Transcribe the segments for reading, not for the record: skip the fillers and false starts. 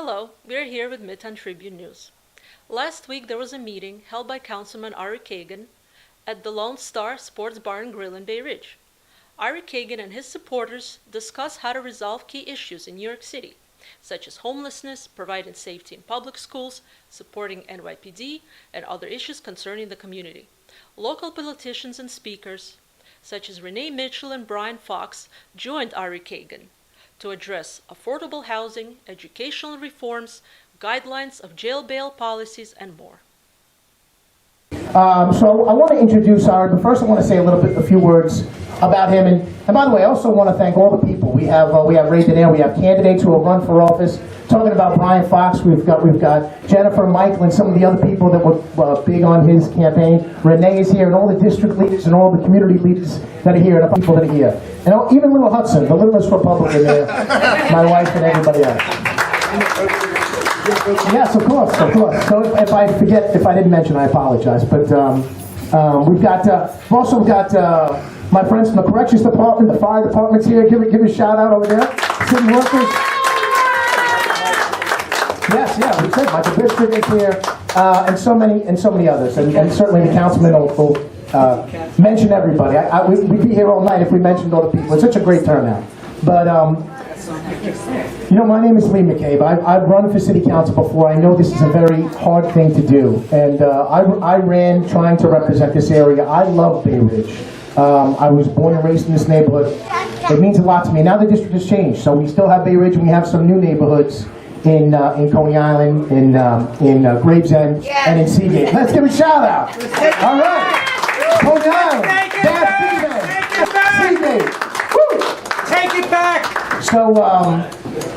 Hello, we're here with Midtown Tribune News. Last week there was a meeting held by Councilman Ari Kagan at the Lone Star Sports Bar and Grill in Bay Ridge. Ari Kagan and his supporters discussed how to resolve key issues in New York City, such as homelessness, providing safety in public schools, supporting NYPD, and other issues concerning the community. Local politicians and speakers, such as Rene and Brian Fox, joined Ari Kagan to address affordable housing, educational reforms, guidelines of jail bail policies, and more. So I want to introduce Ari, but first I want to say a few words about him. And by the way, I also want to thank all the people. We have Rene, we have candidates who have run for office. Talking about Brian Fox, we've got Jennifer, Michael, and some of the other people that were big on his campaign. Rene is here, and all the district leaders and all the community leaders that are here, and the people that are here. And even little Hudson, the littlest Republican there, my wife and everybody else. Yes, of course. So if I forget, if I didn't mention, I apologize. But we've also got my friends from the corrections department, the fire department's here. Give a shout out over there. City workers. Yes, yeah, we said Michael Bishop is here, and so many others, and certainly the councilman will mention everybody. We'd be here all night if we mentioned all the people. It's such a great turnout. But you know, my name is Lee McCabe. I've run for city council before. I know this is a very hard thing to do, and I ran trying to represent this area. I love Bay Ridge. I was born and raised in this neighborhood. It means a lot to me. Now the district has changed, so we still have Bay Ridge, and we have some new neighborhoods in Coney Island, in Gravesend, and in Seagate. Let's give a shout out. All right, Coney Island, Seagate. Woo! Take it back. So,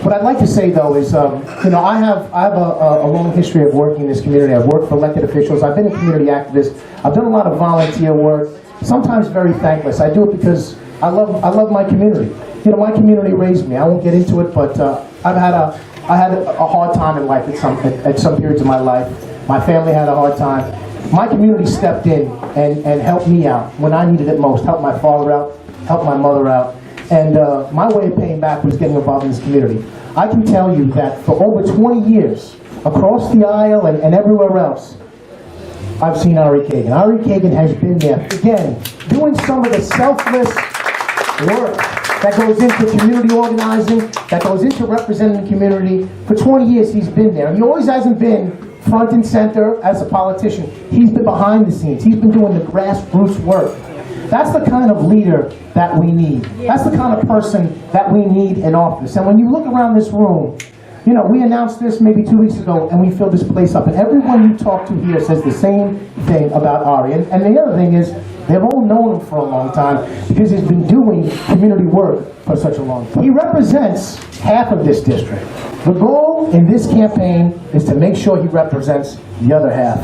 what I'd like to say though is, you know, I have a long history of working in this community. I've worked for elected officials. I've been a community activist. I've done a lot of volunteer work. Sometimes very thankless. I do it because I love my community. You know, my community raised me. I won't get into it, but I had a hard time in life at some periods of my life. My family had a hard time. My community stepped in and helped me out when I needed it most. Helped my father out, helped my mother out. And my way of paying back was getting involved in this community. I can tell you that for over 20 years, across the aisle and everywhere else, I've seen Ari Kagan. Ari Kagan has been there, again, doing some of the selfless work that goes into community organizing, that goes into representing the community. For 20 years he's been there. He always hasn't been front and center as a politician. He's been behind the scenes. He's been doing the grassroots work. That's the kind of leader that we need. That's the kind of person that we need in office. And when you look around this room, you know, we announced this maybe 2 weeks ago, and we filled this place up. And everyone you talk to here says the same thing about Ari. And the other thing is, they've all known him for a long time because he's been doing community work for such a long time. He represents half of this district. The goal in this campaign is to make sure he represents the other half.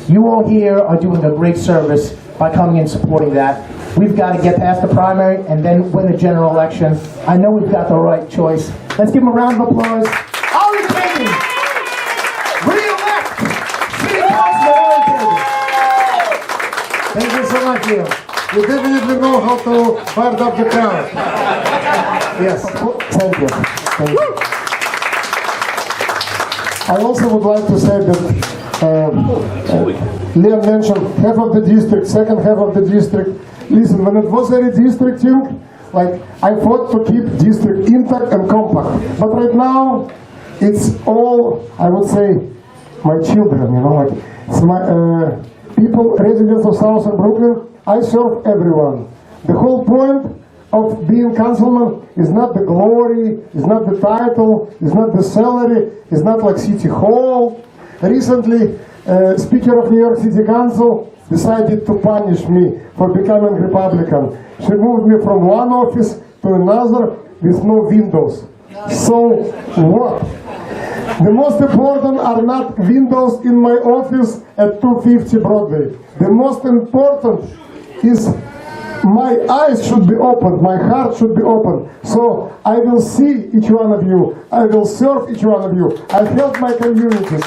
You all here are doing a great service by coming and supporting that. We've got to get past the primary and then win the general election. I know we've got the right choice. Let's give him a round of applause. Ari Kagan, re-elect City Councilman Ari Kagan. Thank you so much, Leo. You definitely know how to fire up the crowd. Yes, thank you. Thank you. I also would like to say that Leo mentioned half of the district, second half of the district. Listen, when it was redistricting, like, I fought to keep district intact and compact. But right now, it's all, I would say, my children, you know, like, it's my, people, residents of Southern Brooklyn, I serve everyone. The whole point of being councilman is not the glory, is not the title, is not the salary, is not like City Hall. Recently, Speaker of New York City Council decided to punish me for becoming Republican. She moved me from one office to another with no windows. So what? The most important are not windows in my office at 250 Broadway. The most important is my eyes should be open, my heart should be open. So I will see each one of you. I will serve each one of you. I help my communities.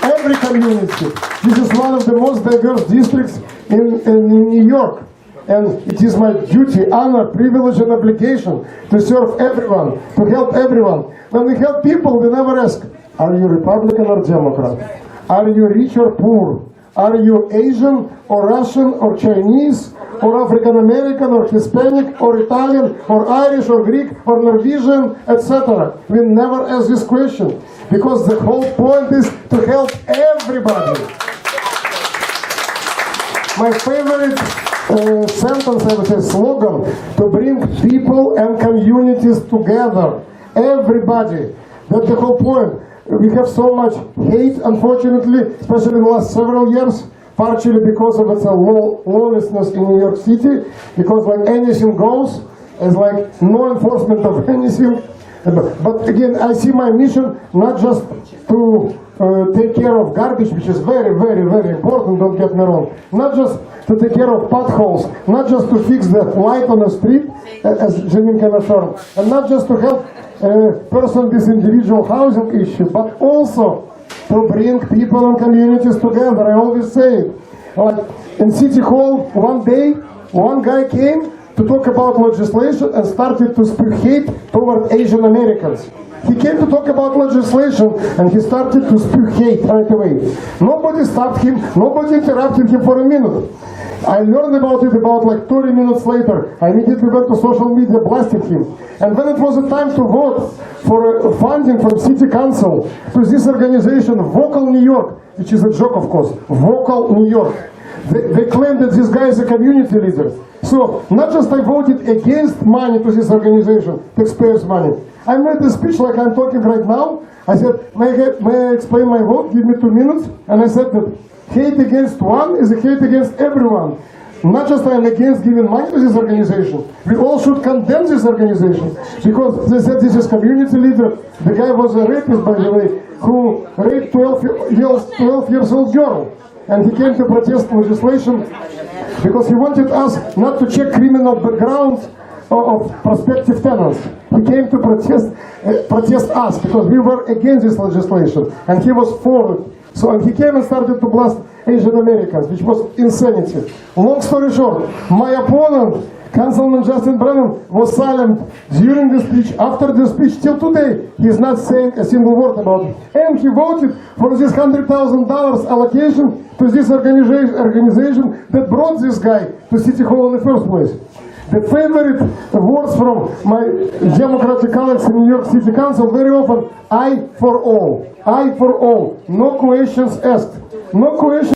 Every community. This is one of the most diverse districts in New York. And it is my duty, honor, privilege, and obligation to serve everyone, to help everyone. When we help people, we never ask, Are you Republican or Democrat? Are you rich or poor? Are you Asian or Russian or Chinese or African American or Hispanic or Italian or Irish or Greek or Norwegian, etc.? We never ask this question because the whole point is to help everybody. My favorite sentence, I would say, slogan, to bring people and communities together. Everybody. That's the whole point. We have so much hate, unfortunately, especially in the last several years, partially because of its lawlessness in New York City, because like anything goes, it's like no enforcement of anything. But again, I see my mission not just to take care of garbage, which is very, very, very important, don't get me wrong. Not just to take care of potholes, not just to fix the light on the street, as Janine can affirm, and not just to help person with individual housing issue, but also to bring people and communities together. I always say it. Like in City Hall, one day, one guy came to talk about legislation and started to spew hate toward Asian Americans. He came to talk about legislation and he started to spew hate right away. Nobody stopped him, nobody interrupted him for a minute. I learned about it about like 30 minutes later. I immediately went to social media, blasted him. And when it was the time to vote for funding from City Council to this organization, Vocal New York, which is a joke of course, Vocal New York, they claim that this guy is a community leader. So, not just I voted against money to this organization, taxpayers' money. I made a speech like I'm talking right now. I said, may I explain my vote? Give me 2 minutes. And I said that hate against one is a hate against everyone. Not just I am against giving money to this organization. We all should condemn this organization. Because they said this is community leader. The guy was a rapist, by the way, who raped 12 years old girl. And he came to protest legislation because he wanted us not to check criminal background of prospective tenants. He came to protest us because we were against this legislation and he was for it. So and he came and started to blast Asian Americans, which was insanity. Long story short, my opponent, Councilman Justin Brennan, was silent during the speech, after the speech, till today. He is not saying a single word about it. And he voted for this $100,000 allocation to this organization that brought this guy to City Hall in the first place. The favorite words from my Democratic colleagues in New York City Council very often, I for all. I for all. No questions asked. No questions.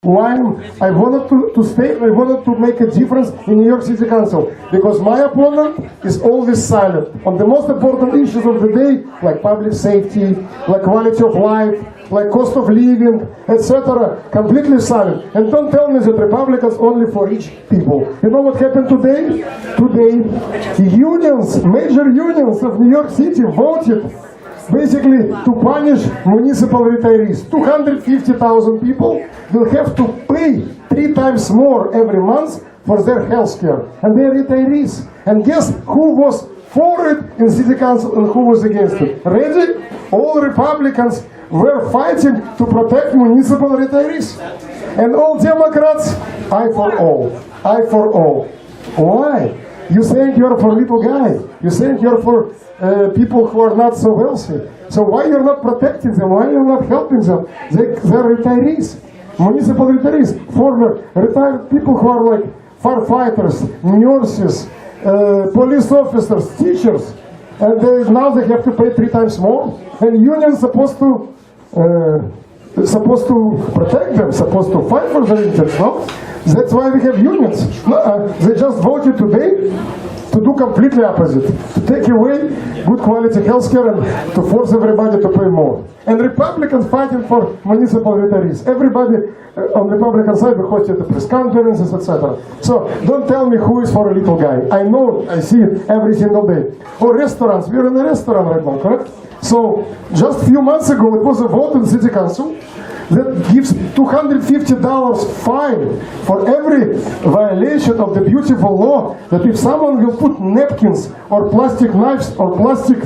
why I wanted to stay, I wanted to make a difference in New York City Council, because my opponent is always silent on the most important issues of the day, like public safety, like quality of life, like cost of living, etc. Completely silent. And don't tell me that Republicans only for rich people. You know what happened today? Today, unions, major unions of New York City voted basically to punish municipal retirees. 250,000 people will have to pay 3 times more every month for their health care. And they're retirees. And guess who was for it in City Council and who was against it? Ready? All Republicans were fighting to protect municipal retirees. And all Democrats, I for all. I for all. Why? You saying you're for little guy. You saying you're for people who are not so wealthy. So why you're not protecting them? Why you're not helping them? They're retirees, municipal retirees, former retired people who are like firefighters, nurses, police officers, teachers, and now they have to pay 3 times more. And unions supposed to protect them, supposed to fight for their interests. No, that's why we have unions. No, they just voted today to do completely opposite, to take away good quality healthcare and to force everybody to pay more. And Republicans fighting for municipal retirees. Everybody on the Republican side we hosted the press conferences, etc. So don't tell me who is for a little guy. I know, I see it every single day. Or restaurants, we're in a restaurant right now, correct? So just a few months ago it was a vote in the City Council that gives $250 fine for every violation of the beautiful law, that if someone will put napkins or plastic knives or plastic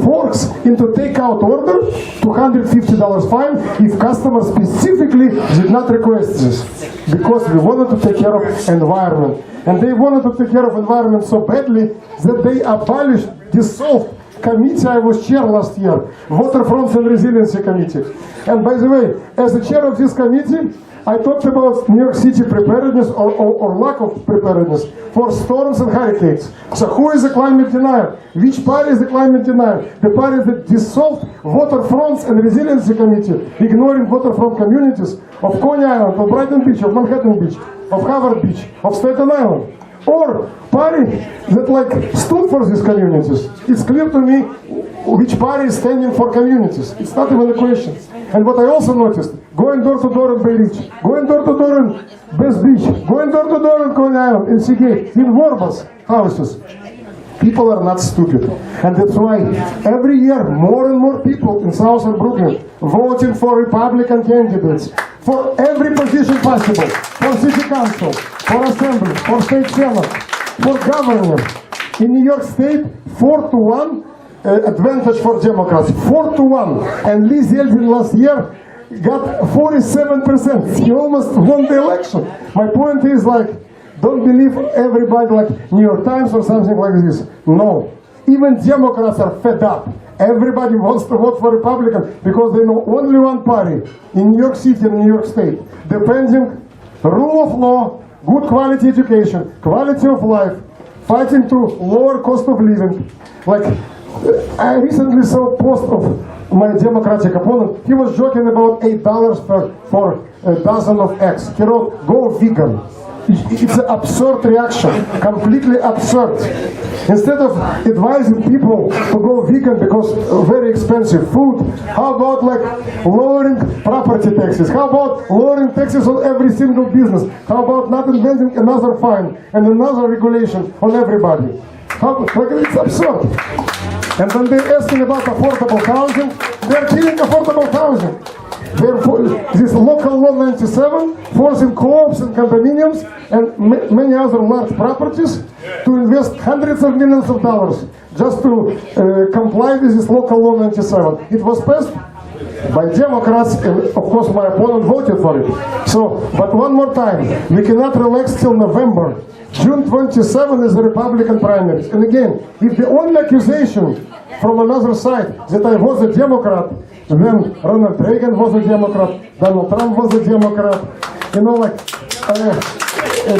forks into takeout order, $250 fine if customer specifically did not request this, because we wanted to take care of environment. And they wanted to take care of environment so badly that they abolished, dissolved committee I was chair last year, Waterfront and Resiliency Committee. And by the way, as the chair of this committee, I talked about New York City preparedness or lack of preparedness for storms and hurricanes. So who is the climate denier? Which party is the climate denier? The party that dissolved Waterfronts and Resiliency Committee, ignoring waterfront communities of Coney Island, of Brighton Beach, of Manhattan Beach, of Harvard Beach, of Staten Island. Or party that like stood for these communities. It's clear to me which party is standing for communities. It's not even a question. And what I also noticed, going door to door in Bay Ridge, going door to door in West Beach, going door to door in Coney Island, in Seagate, in Warbles houses. People are not stupid. And that's why every year more and more people in Southern Brooklyn voting for Republican candidates for every position possible, for city council, for assembly, for state senate, for governor. In New York State, 4-1 advantage for Democrats, 4-1. And Lee Zeldin last year got 47%. He almost won the election. My point is like, don't believe everybody like New York Times or something like this. No. Even Democrats are fed up. Everybody wants to vote for Republican because they know only one party in New York City and New York State, depending rule of law, good quality education, quality of life, fighting to lower cost of living. Like, I recently saw a post of my Democratic opponent. He was joking about $8 for a dozen of eggs. He wrote, "Go vegan." It's an absurd reaction, completely absurd. Instead of advising people to go vegan because very expensive food, how about like lowering property taxes? How about lowering taxes on every single business? How about not inventing another fine and another regulation on everybody? It's absurd. And when they're asking about affordable housing, they're killing affordable housing. This local law 97 forcing co-ops and condominiums and many other large properties to invest hundreds of millions of dollars just to comply with this local law 97. It was passed by Democrats, and of course my opponent voted for it. So, but one more time, we cannot relax till November. June 27 is the Republican primaries. And again, if the only accusation from another side that I was a Democrat, then Ronald Reagan was a Democrat, Donald Trump was a Democrat, you know, like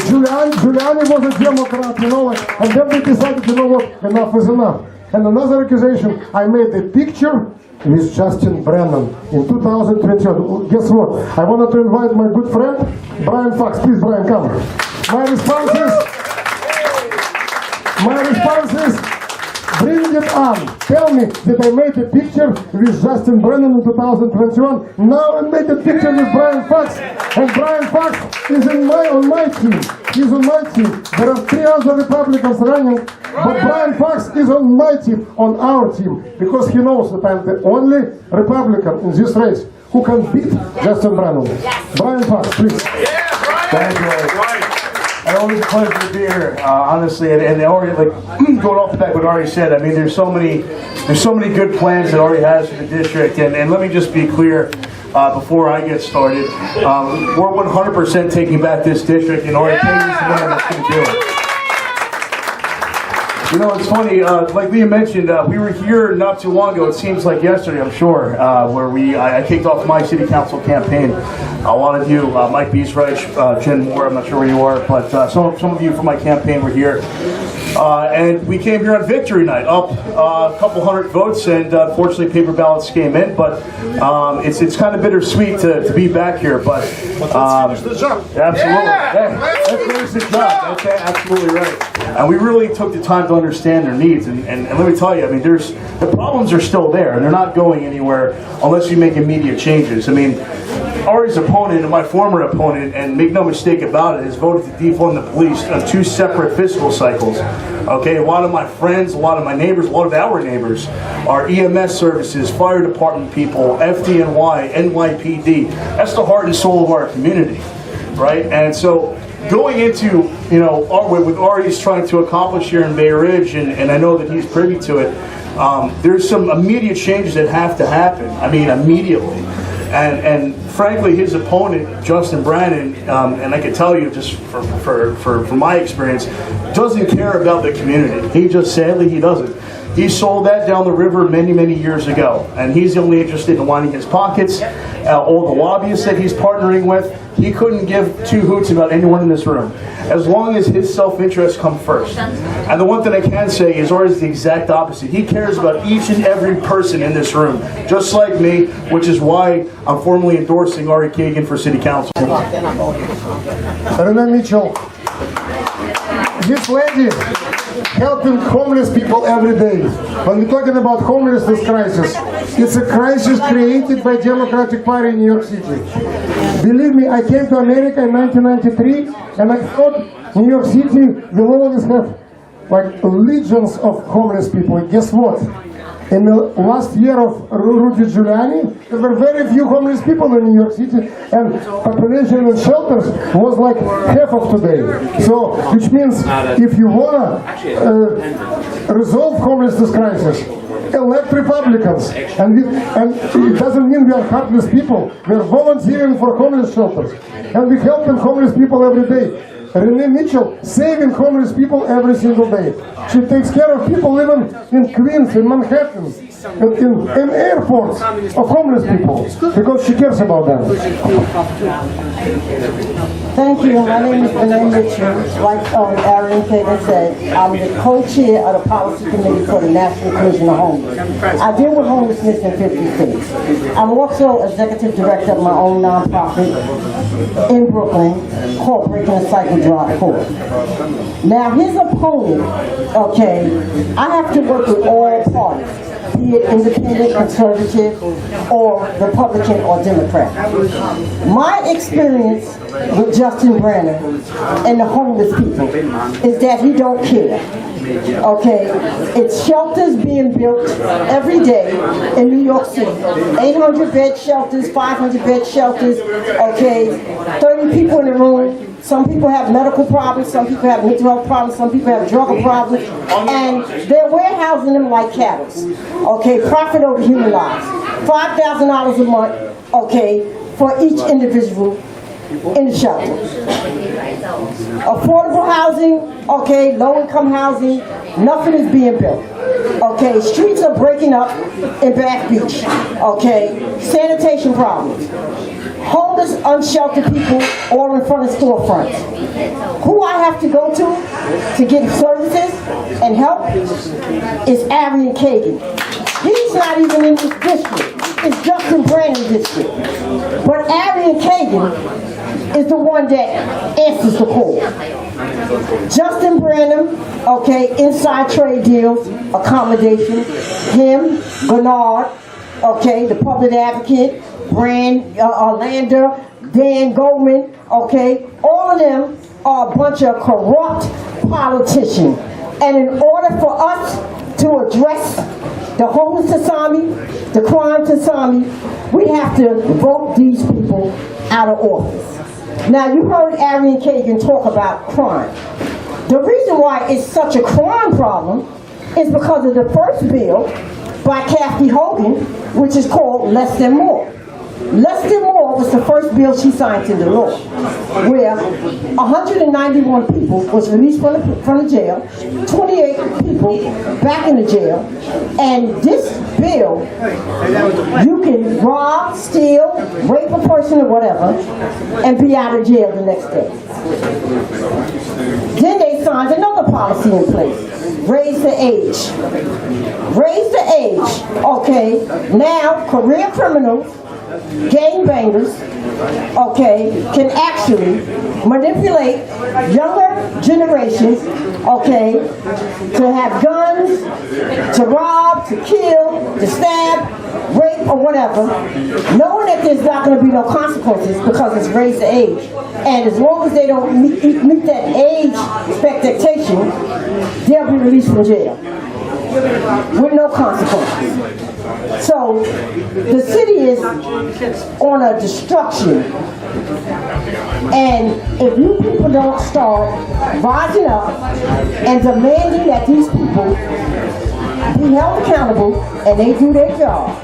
Giuliani was a Democrat, you know, like, and then they decided, you know what, enough is enough. And another accusation, I made a picture with Justin Brennan in 2021. Guess what? I wanted to invite my good friend, Brian Fox. Please, Brian, come. My response is, bring it on. Tell me that I made a picture with Justin Brennan in 2021. Now I made a picture with Brian Fox. And Brian Fox is on my team. He's on my team. There are 3 other Republicans running, but Brian Fox is on my team, on our team, because he knows that I'm the only Republican in this race who can beat Justin Brennan. Brian Fox, please. Thank you, Ari. Always a pleasure to be here, honestly. And Ari, like going off the back what Ari said, I mean, there's so many good plans that Ari has for the district. And let me just be clear before I get started. We're 100% taking back this district, and Ari Kagan's the man that's going to do it. You know, it's funny, like Leah mentioned, we were here not too long ago, it seems like yesterday, I'm sure, where I kicked off my city council campaign. A lot of you, Mike Biesreich, Jen Moore, I'm not sure where you are, but some of you from my campaign were here. And we came here on victory night, up a couple hundred votes, and unfortunately paper ballots came in, but it's kind of bittersweet to be back here, but let's finish the job. Absolutely. Yeah, let's finish the job. Okay, absolutely right. And we really took the time to understand their needs, and let me tell you, I mean, the problems are still there, and they're not going anywhere unless you make immediate changes. I mean, Ari's opponent and my former opponent, and make no mistake about it, has voted to defund the police on 2 separate fiscal cycles. Okay, a lot of my friends, a lot of my neighbors, a lot of our neighbors are EMS services, fire department people, FDNY, NYPD. That's the heart and soul of our community, right? And so going into, you know, what Ari's trying to accomplish here in Bay Ridge, and I know that he's privy to it, there's some immediate changes that have to happen. I mean, immediately. And frankly, his opponent, Justin Brennan, and I can tell you just from my experience, doesn't care about the community. He just, sadly, he doesn't. He sold that down the river many, many years ago, and he's only interested in lining his pockets. All the lobbyists that he's partnering with, he couldn't give 2 hoots about anyone in this room, as long as his self-interest come first. And the one thing I can say is Ari is the exact opposite. He cares about each and every person in this room, just like me, which is why I'm formally endorsing Ari Kagan for City Council. Rene Mitchell, this lady helping homeless people every day. When we're talking about homelessness crisis, it's a crisis created by Democratic Party in New York City. Believe me, I came to America in 1993, and I thought New York City will always have like legions of homeless people. Guess what? In the last year of Rudy Giuliani, there were very few homeless people in New York City, and population in shelters was like half of today. So, which means if you want to resolve homelessness crisis, elect Republicans. And it doesn't mean we are heartless people. We are volunteering for homeless shelters. And we helping homeless people every day. Rene Mitchell saving homeless people every single day. She takes care of people living in Queens, in Manhattan, in airports of homeless people because she cares about them. Thank you. My name is Rene Mitchell. Like Ari Kagan said, I'm the co-chair of the policy committee for the National Commission of Homeless. I deal with homelessness in 50 states. I'm also executive director of my own nonprofit in Brooklyn called Breaking the Cycle Drive Forward. Now, his opponent, okay, I have to work with all parties, be it independent, conservative, or Republican or Democrat. My experience with Justin Brennan and the homeless people is that he don't care. Okay, it's shelters being built every day in New York City. 800 bed shelters, 500 bed shelters, okay, 30 people in the room. Some people have medical problems, some people have mental health problems, some people have drug problems, and they're warehousing them like cattle. Okay, profit over human lives. $5,000 a month, okay, for each individual in the shelter. Affordable housing, okay, low-income housing, nothing is being built. Okay, streets are breaking up in Bath Beach. Okay, sanitation problems. homeless, unsheltered people all in front of storefronts. Who I have to go to get services and help is Ari Kagan. He's not even in this district. It's Justin Brannon's district. But Ari Kagan is the one that answers the call. Justin Brannon, okay, inside trade deals, accommodation, him, Bernard, okay, the public advocate, Orlando, Dan Goldman, okay, all of them are a bunch of corrupt politicians. And in order for us to address the homeless tsunami, the crime tsunami, we have to vote these people out of office. Now, you heard Ari Kagan talk about crime. The reason why it's such a crime problem is because of the first bill by Kathy Hogan, which is called Less Than More. Less Than More was the first bill she signed into law, where 191 people was released from the jail, 28 people back in the jail, and this bill, you can rob, steal, rape a person or whatever, and be out of jail the next day. Then they signed another policy in place, raise the age. Raise the age, okay, now career criminals, gangbangers, okay, can actually manipulate younger generations, okay, to have guns, to rob, to kill, to stab, rape, or whatever, knowing that there's not going to be no consequences because it's raised the age. And as long as they don't meet that age expectation, they'll be released from jail with no consequences. So the city is on a destruction, and if you people don't start rising up and demanding that these people be held accountable and they do their job,